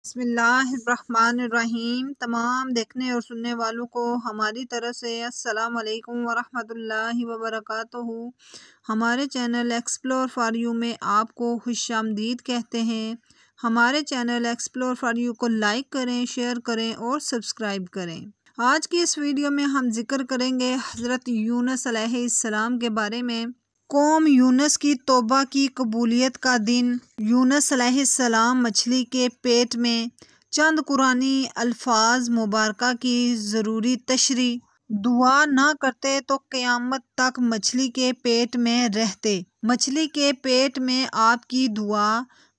بسم اللہ الرحمن الرحیم۔ تمام دیکھنے اور سننے والوں کو ہماری طرف سے السلام علیکم ورحمۃ اللہ وبرکاتہ۔ ہمارے چینل ایکسپلور فار یو میں آپ کو خوش آمدید کہتے ہیں۔ ہمارے چینل ایکسپلور فار یو کو لائک کریں، شیئر کریں اور سبسکرائب کریں۔ آج کی اس ویڈیو میں ہم ذکر کریں گے حضرت یونس علیہ السلام کے بارے میں۔ قوم یونس کی توبہ کی قبولیت کا دن۔ یونس علیہ السلام مچھلی کے پیٹ میں۔ چند قرآنی الفاظ مبارکہ کی ضروری تشریح۔ دعا نہ کرتے تو قیامت تک مچھلی کے پیٹ میں رہتے۔ مچھلی کے پیٹ میں آپ کی دعا،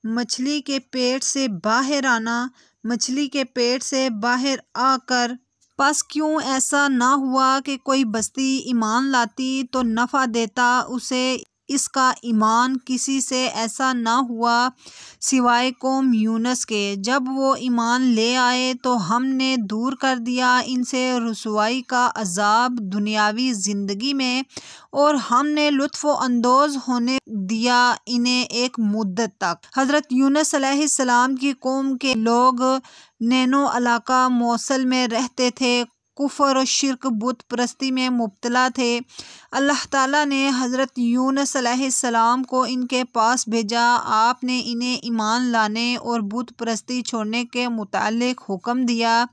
مچھلی کے پیٹ سے باہر آنا، مچھلی کے پیٹ سے باہر آ کر پس کیوں ایسا نہ ہوا کہ کوئی بستی ایمان لاتی تو نفع دیتا اسے اس کا ایمان، کسی سے ایسا نہ ہوا سوائے قوم یونس کے۔ جب وہ ایمان لے آئے تو ہم نے دور کر دیا ان سے رسوائی کا عذاب دنیاوی زندگی میں، اور ہم نے لطف اندوز ہونے دیا انہیں ایک مدت تک۔ حضرت یونس علیہ السلام کی قوم کے لوگ نینو علاقہ موصل میں رہتے تھے، کفر و شرک بت پرستی میں مبتلا تھے۔ اللہ تعالیٰ نے حضرت یونس علیہ السلام کو ان کے پاس بھیجا۔ آپ نے انہیں ایمان لانے اور بت پرستی چھوڑنے کے متعلق حکم دیا،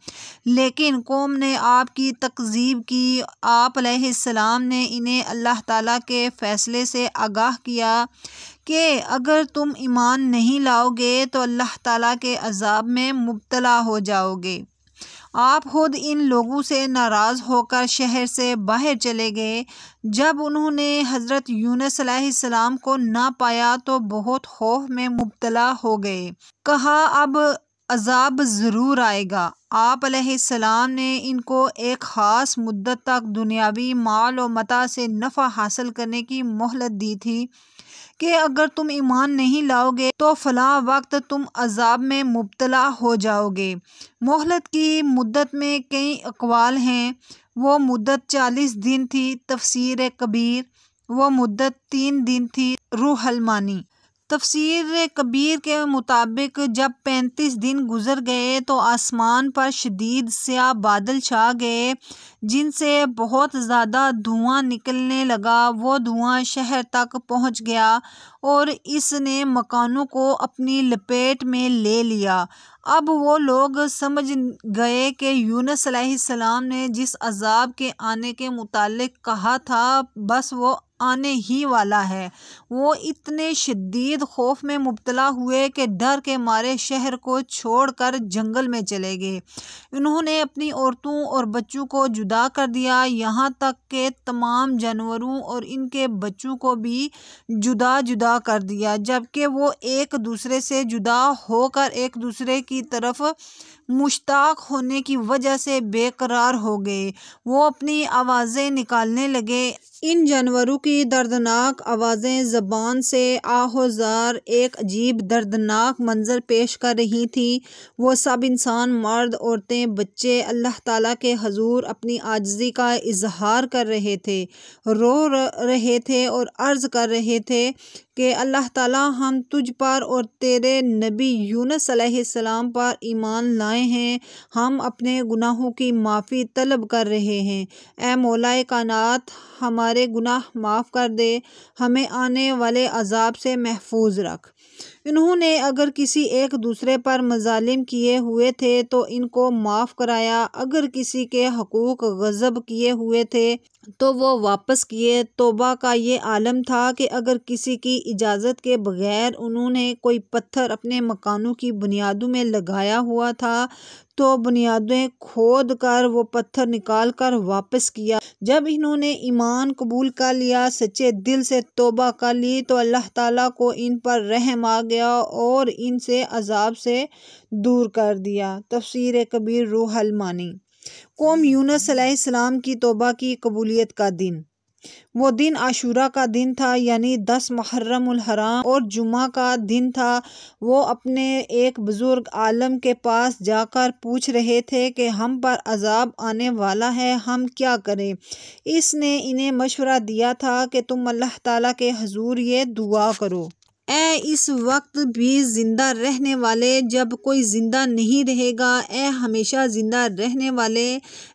لیکن قوم نے آپ کی تکذیب کی۔ آپ علیہ السلام نے انہیں اللہ تعالیٰ کے فیصلے سے آگاہ کیا کہ اگر تم ایمان نہیں لاؤ گے تو اللہ تعالیٰ کے عذاب میں مبتلا ہو جاؤ گے۔ آپ خود ان لوگوں سے ناراض ہو کر شہر سے باہر چلے گئے۔ جب انہوں نے حضرت یونس علیہ السلام کو نہ پایا تو بہت خوف میں مبتلا ہو گئے۔ کہا اب عذاب ضرور آئے گا۔ آپ علیہ السلام نے ان کو ایک خاص مدت تک دنیاوی مال و متاع سے نفع حاصل کرنے کی مہلت دی تھی کہ اگر تم ایمان نہیں لاؤ گے تو فلاں وقت تم عذاب میں مبتلا ہو جاؤ گے۔ مہلت کی مدت میں کئی اقوال ہیں۔ وہ مدت 40 دن تھی تفسیر کبیر، وہ مدت 3 دن تھی روح المانی۔ تفسیر کبیر کے مطابق جب 35 دن گزر گئے تو آسمان پر شدید سیاہ بادل چھا گئے جن سے بہت زیادہ دھواں نکلنے لگا۔ وہ دھواں شہر تک پہنچ گیا اور اس نے مکانوں کو اپنی لپیٹ میں لے لیا۔ اب وہ لوگ سمجھ گئے کہ یونس علیہ السلام نے جس عذاب کے آنے کے متعلق کہا تھا بس وہ آنے ہی والا ہے۔ وہ اتنے شدید خوف میں مبتلا ہوئے کہ ڈر کے مارے شہر کو چھوڑ کر جنگل میں چلے گئے۔ انہوں نے اپنی عورتوں اور بچوں کو جدا کر دیا، یہاں تک کہ تمام جانوروں اور ان کے بچوں کو بھی جدا جدا کر دیا، جبکہ وہ ایک دوسرے سے جدا ہو کر ایک دوسرے کی طرف مشتاق ہونے کی وجہ سے بے قرار ہو گئے۔ وہ اپنی آوازیں نکالنے لگے۔ ان جانوروں کی دردناک آوازیں زبان سے آہوزار ایک عجیب دردناک منظر پیش کر رہی تھیں۔ وہ سب انسان، مرد، عورتیں، بچے اللہ تعالیٰ کے حضور اپنی عاجزی کا اظہار کر رہے تھے، رو رہے تھے اور عرض کر رہے تھے کہ اللہ تعالیٰ ہم تجھ پر اور تیرے نبی یونس علیہ السلام پر ایمان لائے ہیں، ہم اپنے گناہوں کی معافی طلب کر رہے ہیں۔ اے مولا کائنات، ہمارے گناہ معاف کر دے، ہمیں آنے والے عذاب سے محفوظ رکھ۔ انہوں نے اگر کسی ایک دوسرے پر مظالم کیے ہوئے تھے تو ان کو معاف کرایا، اگر کسی کے حقوق غصب کیے ہوئے تھے تو وہ واپس کیے۔ توبہ کا یہ عالم تھا کہ اگر کسی کی اجازت کے بغیر انہوں نے کوئی پتھر اپنے مکانوں کی بنیادوں میں لگایا ہوا تھا تو بنیادیں کھود کر وہ پتھر نکال کر واپس کیا۔ جب انہوں نے ایمان قبول کر لیا، سچے دل سے توبہ کر لی تو اللہ تعالیٰ کو ان پر رحم آ گیا اور ان سے عذاب سے دور کر دیا۔ تفسیر کبیر روح المانی۔ قوم یونس علیہ السلام کی توبہ کی قبولیت کا دن۔ وہ دن عاشوراء کا دن تھا، یعنی 10 محرم الحرام، اور جمعہ کا دن تھا۔ وہ اپنے ایک بزرگ عالم کے پاس جا کر پوچھ رہے تھے کہ ہم پر عذاب آنے والا ہے، ہم کیا کریں؟ اس نے انہیں مشورہ دیا تھا کہ تم اللہ تعالیٰ کے حضور یہ دعا کرو۔ اے اس وقت بھی زندہ رہنے والے جب کوئی زندہ نہیں رہے گا، اے ہمیشہ زندہ رہنے والے،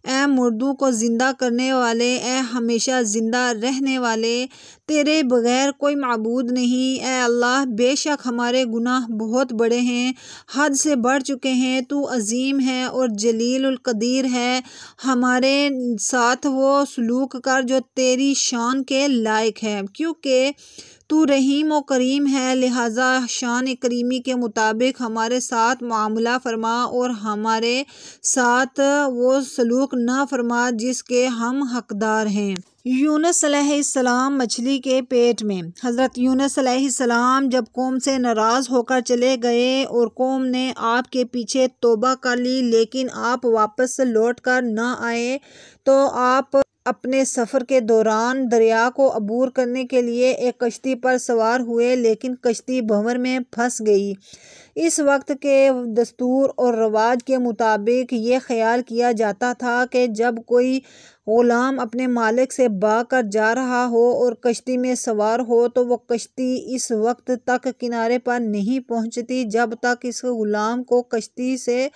اے مردوں کو زندہ کرنے والے، اے ہمیشہ زندہ رہنے والے، تیرے بغیر کوئی معبود نہیں۔ اے اللہ، بے شک ہمارے گناہ بہت بڑے ہیں، حد سے بڑھ چکے ہیں، تو عظیم ہے اور جلیل القدیر ہے۔ ہمارے ساتھ وہ سلوک کر جو تیری شان کے لائق ہے، کیونکہ تو رحیم و کریم ہے، لہٰذا شان کریمی کے مطابق ہمارے ساتھ معاملہ فرما اور ہمارے ساتھ وہ سلوک نہ فرما جس کے ہم حقدار ہیں۔ یونس علیہ السلام مچھلی کے پیٹ میں۔ حضرت یونس علیہ السلام جب قوم سے ناراض ہو کر چلے گئے اور قوم نے آپ کے پیچھے توبہ کر لی لیکن آپ واپس لوٹ کر نہ آئے تو آپ اپنے سفر کے دوران دریا کو عبور کرنے کے لیے ایک کشتی پر سوار ہوئے لیکن کشتی بھنور میں پھنس گئی۔ اس وقت کے دستور اور رواج کے مطابق یہ خیال کیا جاتا تھا کہ جب کوئی غلام اپنے مالک سے بھاگ کر جا رہا ہو اور کشتی میں سوار ہو تو وہ کشتی اس وقت تک کنارے پر نہیں پہنچتی جب تک اس غلام کو کشتی سے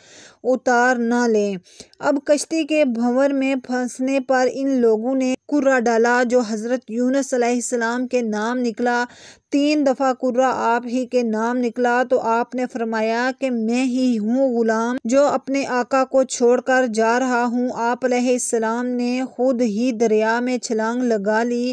اتار نہ لیں۔ اب کشتی کے بھنور میں پھنسنے پر ان لوگوں نے کرہ ڈالا جو حضرت یونس علیہ السلام کے نام نکلا۔ 3 دفعہ کرہ آپ ہی کے نام نکلا تو آپ نے فرمایا کہ میں ہی ہوں غلام جو اپنے آقا کو چھوڑ کر جا رہا ہوں۔ آپ علیہ السلام نے خود ہی دریا میں چھلانگ لگا لی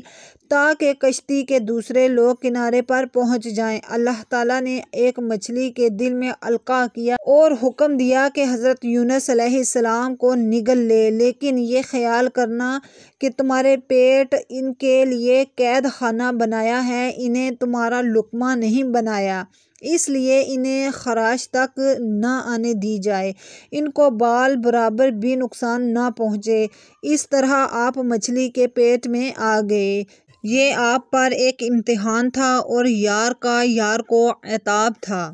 تاکہ کشتی کے دوسرے لوگ کنارے پر پہنچ جائیں۔ اللہ تعالیٰ نے ایک مچھلی کے دل میں القاء کیا اور حکم دیا کہ حضرت یونس علیہ السلام کو نگل لے، لیکن یہ خیال کرنا کہ تمہارے پیٹ ان کے لیے قید خانہ بنایا ہے، انہیں تمہارا لقمہ نہیں بنایا، اس لیے انہیں خراش تک نہ آنے دی جائے، ان کو بال برابر بھی نقصان نہ پہنچے۔ اس طرح آپ مچھلی کے پیٹ میں آ گئے۔ یہ آپ پر ایک امتحان تھا اور یار کا یار کو عتاب تھا۔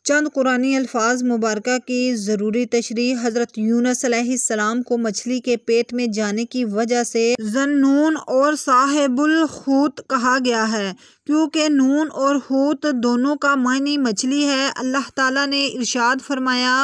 چند قرآنی الفاظ مبارکہ کی ضروری تشریح۔ حضرت یونس علیہ السلام کو مچھلی کے پیٹ میں جانے کی وجہ سے ذو-النون اور صاحب الحوت کہا گیا ہے، کیونکہ نون اور حوت دونوں کا معنی مچھلی ہے۔ اللہ تعالیٰ نے ارشاد فرمایا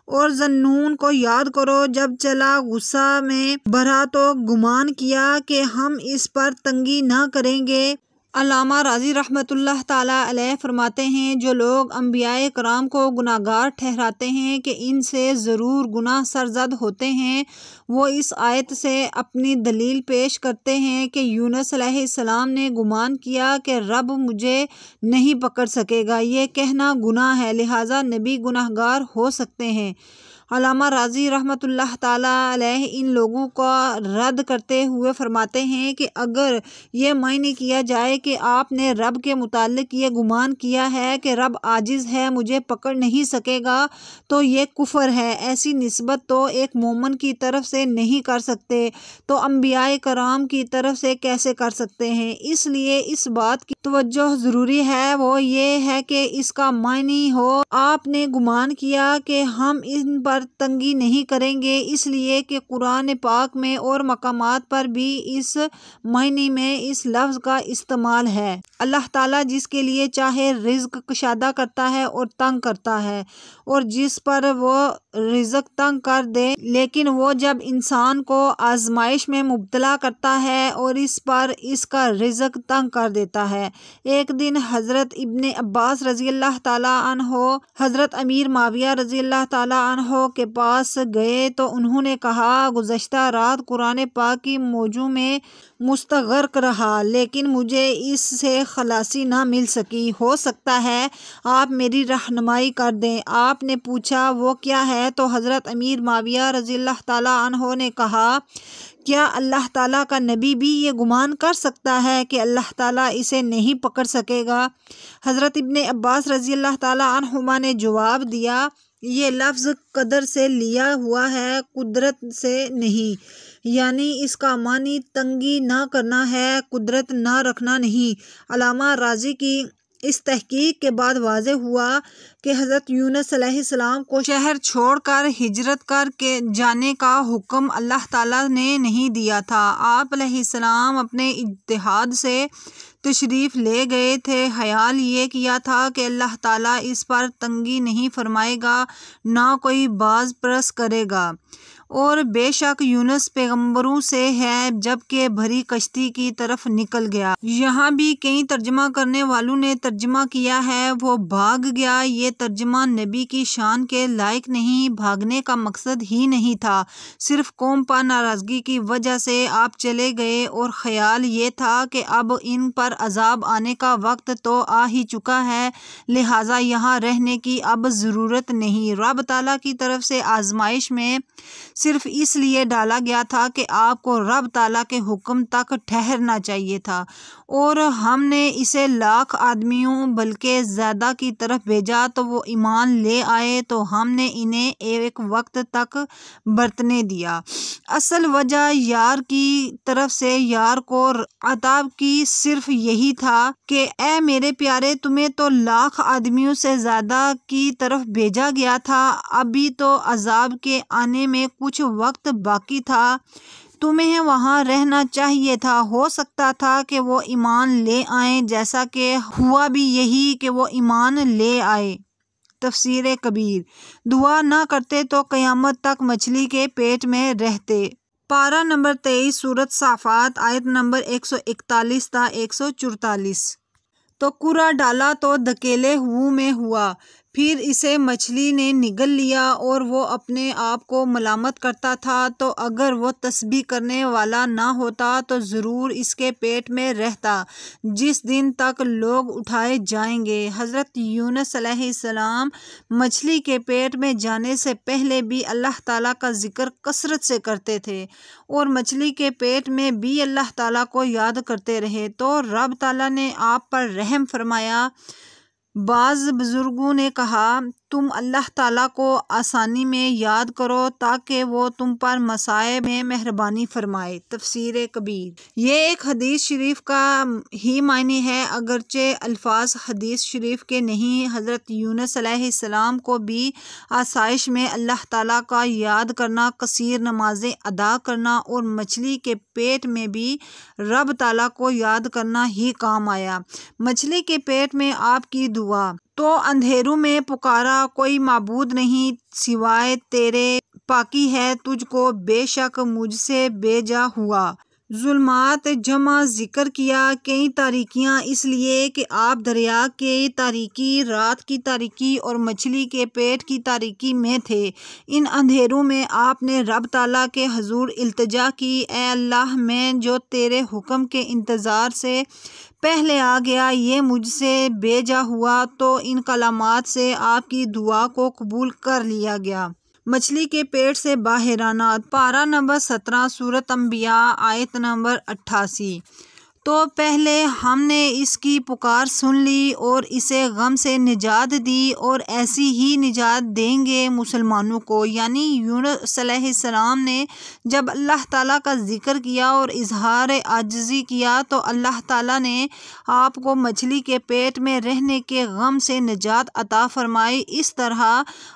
اور ذو-النون کو یاد کرو جب چلا غصہ میں بھرا تو گمان کیا کہ ہم اس پر تنگی نہ کریں گے۔ علامہ راضی رحمۃ اللہ تعالیٰ علیہ فرماتے ہیں جو لوگ انبیاء کرام کو گناہگار ٹھہراتے ہیں کہ ان سے ضرور گناہ سرزد ہوتے ہیں، وہ اس آیت سے اپنی دلیل پیش کرتے ہیں کہ یونس علیہ السلام نے گمان کیا کہ رب مجھے نہیں پکڑ سکے گا، یہ کہنا گناہ ہے، لہٰذا نبی گناہگار ہو سکتے ہیں۔ علامہ راضی رحمۃ اللہ تعالیٰ علیہ ان لوگوں کا رد کرتے ہوئے فرماتے ہیں کہ اگر یہ معنی کیا جائے کہ آپ نے رب کے متعلق یہ گمان کیا ہے کہ رب عاجز ہے، مجھے پکڑ نہیں سکے گا، تو یہ کفر ہے، ایسی نسبت تو ایک مومن کی طرف سے نہیں کر سکتے تو انبیاء کرام کی طرف سے کیسے کر سکتے ہیں؟ اس لیے اس بات کی توجہ ضروری ہے، وہ یہ ہے کہ اس کا معنی ہو آپ نے گمان کیا کہ ہم ان پر تنگی نہیں کریں گے، اس لیے کہ قرآن پاک میں اور مقامات پر بھی اس معنی میں اس لفظ کا استعمال ہے۔ اللہ تعالیٰ جس کے لیے چاہے رزق کشادہ کرتا ہے اور تنگ کرتا ہے، اور جس پر وہ رزق تنگ کر دے، لیکن وہ جب انسان کو آزمائش میں مبتلا کرتا ہے اور اس پر اس کا رزق تنگ کر دیتا ہے۔ ایک دن حضرت ابن عباس رضی اللہ تعالیٰ عنہ حضرت امیر معاویہ رضی اللہ تعالیٰ عنہ کے پاس گئے تو انہوں نے کہا گزشتہ رات قرآن پاک کی موضوع میں مستغرق رہا لیکن مجھے اس سے خلاصی نہ مل سکی، ہو سکتا ہے آپ میری رہنمائی کر دیں۔ آپ نے پوچھا وہ کیا ہے تو حضرت امیر معاویہ رضی اللہ تعالیٰ عنہ نے کہا کیا اللہ تعالیٰ کا نبی بھی یہ گمان کر سکتا ہے کہ اللہ تعالیٰ اسے نہیں پکڑ سکے گا؟ حضرت ابن عباس رضی اللہ تعالیٰ عنہما نے جواب دیا یہ لفظ قدر سے لیا ہوا ہے، قدرت سے نہیں، یعنی اس کا معنی تنگی نہ کرنا ہے، قدرت نہ رکھنا نہیں۔ علامہ راضی کی اس تحقیق کے بعد واضح ہوا کہ حضرت یونس علیہ السلام کو شہر چھوڑ کر ہجرت کر کے جانے کا حکم اللہ تعالیٰ نے نہیں دیا تھا۔ آپ علیہ السلام اپنے اجتہاد سے تشریف لے گئے تھے، خیال یہ کیا تھا کہ اللہ تعالیٰ اس پر تنگی نہیں فرمائے گا، نہ کوئی باز پرس کرے گا، اور بے شک یونس پیغمبروں سے ہے جبکہ بھری کشتی کی طرف نکل گیا۔ یہاں بھی کئی ترجمہ کرنے والوں نے ترجمہ کیا ہے وہ بھاگ گیا۔ یہ ترجمہ نبی کی شان کے لائق نہیں، بھاگنے کا مقصد ہی نہیں تھا، صرف قوم پر ناراضگی کی وجہ سے آپ چلے گئے، اور خیال یہ تھا کہ اب ان پر عذاب آنے کا وقت تو آ ہی چکا ہے، لہٰذا یہاں رہنے کی اب ضرورت نہیں۔ رب تعالیٰ کی طرف سے آزمائش میں صرف اس لیے ڈالا گیا تھا کہ آپ کو رب تعالیٰ کے حکم تک ٹھہرنا چاہیے تھا، اور ہم نے اسے لاکھ آدمیوں بلکہ زیادہ کی طرف بھیجا تو وہ ایمان لے آئے تو ہم نے انہیں ایک وقت تک برتنے دیا۔ اصل وجہ یار کی طرف سے یار کو عطاب کی صرف یہی تھا کہ اے میرے پیارے، تمہیں تو لاکھ آدمیوں سے زیادہ کی طرف بھیجا گیا تھا، ابھی تو عذاب کے آنے میں کچھ وقت باقی تھا، تمہیں وہاں رہنا چاہیے تھا، ہو سکتا تھا کہ وہ ایمان لے آئیں، جیسا کہ ہوا بھی یہی کہ وہ ایمان لے آئے۔ تفسیر کبیر۔ دعا نہ کرتے تو قیامت تک مچھلی کے پیٹ میں رہتے۔ پارہ نمبر 23 سورۃ صافات، آیت نمبر 141 تا 144۔ تو کرا ڈالا تو دھکیلے ہو میں ہوا، پھر اسے مچھلی نے نگل لیا، اور وہ اپنے آپ کو ملامت کرتا تھا، تو اگر وہ تسبیح کرنے والا نہ ہوتا تو ضرور اس کے پیٹ میں رہتا جس دن تک لوگ اٹھائے جائیں گے۔ حضرت یونس علیہ السلام مچھلی کے پیٹ میں جانے سے پہلے بھی اللہ تعالیٰ کا ذکر کثرت سے کرتے تھے، اور مچھلی کے پیٹ میں بھی اللہ تعالیٰ کو یاد کرتے رہے، تو رب تعالیٰ نے آپ پر رحم فرمایا۔ بعض بزرگوں نے کہا تم اللہ تعالیٰ کو آسانی میں یاد کرو تاکہ وہ تم پر مصائب میں مہربانی فرمائے۔ تفسیر کبیر۔ یہ ایک حدیث شریف کا ہی معنی ہے، اگرچہ الفاظ حدیث شریف کے نہیں۔ حضرت یونس علیہ السلام کو بھی آسائش میں اللہ تعالیٰ کا یاد کرنا، کثیر نمازیں ادا کرنا، اور مچھلی کے پیٹ میں بھی رب تعالیٰ کو یاد کرنا ہی کام آیا۔ مچھلی کے پیٹ میں آپ کی دعا تو اندھیروں میں پکارا، کوئی معبود نہیں سوائے تیرے، پاکی ہے تجھ کو، بے شک مجھ سے بے جا ہوا۔ ظلمات جمع ذکر کیا، کئی تاریکیاں، اس لیے کہ آپ دریا کی تاریکی، رات کی تاریکی اور مچھلی کے پیٹ کی تاریکی میں تھے۔ ان اندھیروں میں آپ نے رب تعالیٰ کے حضور التجا کی، اے اللہ میں جو تیرے حکم کے انتظار سے پہلے آ گیا، یہ مجھ سے بے جا ہوا، تو ان کلمات سے آپ کی دعا کو قبول کر لیا گیا۔ مچھلی کے پیٹ سے باہر آنا۔ پارہ نمبر 17 سورۃ انبیاء، آیت نمبر 88۔ تو پہلے ہم نے اس کی پکار سن لی اور اسے غم سے نجات دی، اور ایسی ہی نجات دیں گے مسلمانوں کو۔ یعنی یونس علیہ السلام نے جب اللہ تعالیٰ کا ذکر کیا اور اظہار عاجزی کیا تو اللہ تعالیٰ نے آپ کو مچھلی کے پیٹ میں رہنے کے غم سے نجات عطا فرمائی۔ اس طرح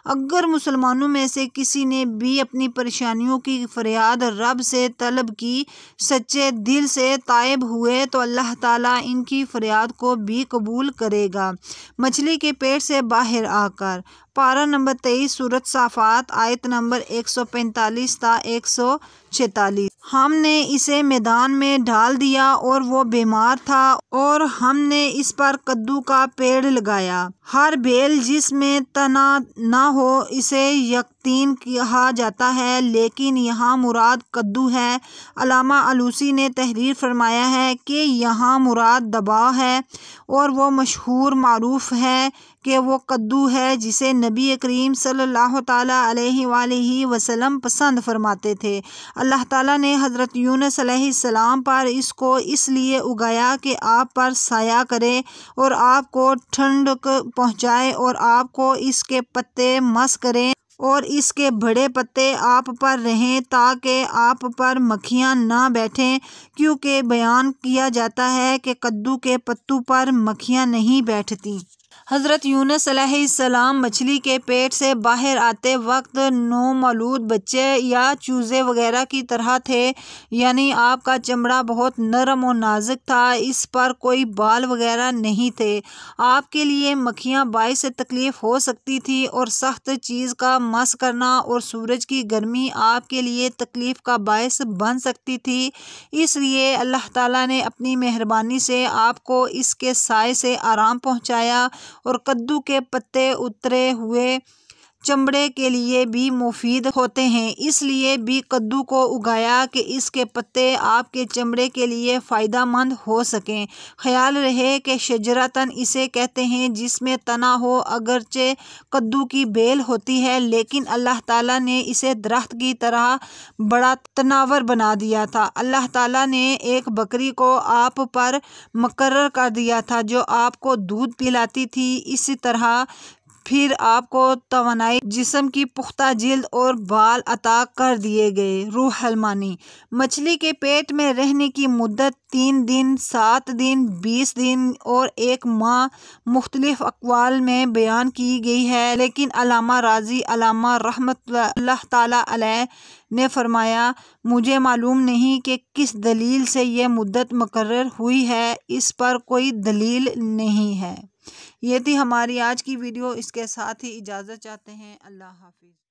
اگر مسلمانوں میں سے کسی نے بھی اپنی پریشانیوں کی فریاد رب سے طلب کی، سچے دل سے تائب ہوئے، تو اللہ تعالیٰ ان کی فریاد کو بھی قبول کرے گا۔ مچھلی کے پیٹ سے باہر آ کر۔ پارہ نمبر 23 سورۃ صافات، آیت نمبر 145 تا 146۔ ہم نے اسے میدان میں ڈال دیا اور وہ بیمار تھا، اور ہم نے اس پر کدو کا پیڑ لگایا۔ ہر بیل جس میں تنا نہ ہو اسے یقطین کہا جاتا ہے، لیکن یہاں مراد کدو ہے۔ علامہ آلوسی نے تحریر فرمایا ہے کہ یہاں مراد دباغ ہے، اور وہ مشہور معروف ہے کہ وہ کدو ہے جسے نبی کریم صلی اللہ تعالیٰ علیہ وآلہ وسلم پسند فرماتے تھے۔ اللہ تعالیٰ نے حضرت یونس علیہ السلام پر اس کو اس لیے اگایا کہ آپ پر سایہ کرے اور آپ کو ٹھنڈک پہنچائے، اور آپ کو اس کے پتے مس کریں اور اس کے بڑے پتے آپ پر رہیں تاکہ آپ پر مکھیاں نہ بیٹھیں، کیونکہ بیان کیا جاتا ہے کہ کدو کے پتوں پر مکھیاں نہیں بیٹھتیں۔ حضرت یونس علیہ السلام مچھلی کے پیٹ سے باہر آتے وقت نومولود بچے یا چوزے وغیرہ کی طرح تھے، یعنی آپ کا چمڑا بہت نرم و نازک تھا، اس پر کوئی بال وغیرہ نہیں تھے۔ آپ کے لیے مکھیاں باعث تکلیف ہو سکتی تھی اور سخت چیز کا مس کرنا اور سورج کی گرمی آپ کے لیے تکلیف کا باعث بن سکتی تھی، اس لیے اللہ تعالیٰ نے اپنی مہربانی سے آپ کو اس کے سائے سے آرام پہنچایا۔ اور کدو کے پتے اترے ہوئے چمڑے کے لیے بھی مفید ہوتے ہیں، اس لیے بھی کدو کو اگایا کہ اس کے پتے آپ کے چمڑے کے لیے فائدہ مند ہو سکیں۔ خیال رہے کہ شجرتاً اسے کہتے ہیں جس میں تنا ہو، اگرچہ کدو کی بیل ہوتی ہے لیکن اللہ تعالیٰ نے اسے درخت کی طرح بڑا تناور بنا دیا تھا۔ اللہ تعالیٰ نے ایک بکری کو آپ پر مقرر کر دیا تھا جو آپ کو دودھ پلاتی تھی، اسی طرح پھر آپ کو توانائی، جسم کی پختہ جلد اور بال عطا کر دیے گئے۔ روح المانی مچھلی کے پیٹ میں رہنے کی مدت 3 دن، 7 دن، 20 دن اور 1 ماہ مختلف اقوال میں بیان کی گئی ہے، لیکن علامہ رازی علامہ رحمۃ اللہ تعالیٰ علیہ نے فرمایا، مجھے معلوم نہیں کہ کس دلیل سے یہ مدت مقرر ہوئی ہے، اس پر کوئی دلیل نہیں ہے۔ یہ تھی ہماری آج کی ویڈیو، اس کے ساتھ ہی اجازت چاہتے ہیں۔ اللہ حافظ۔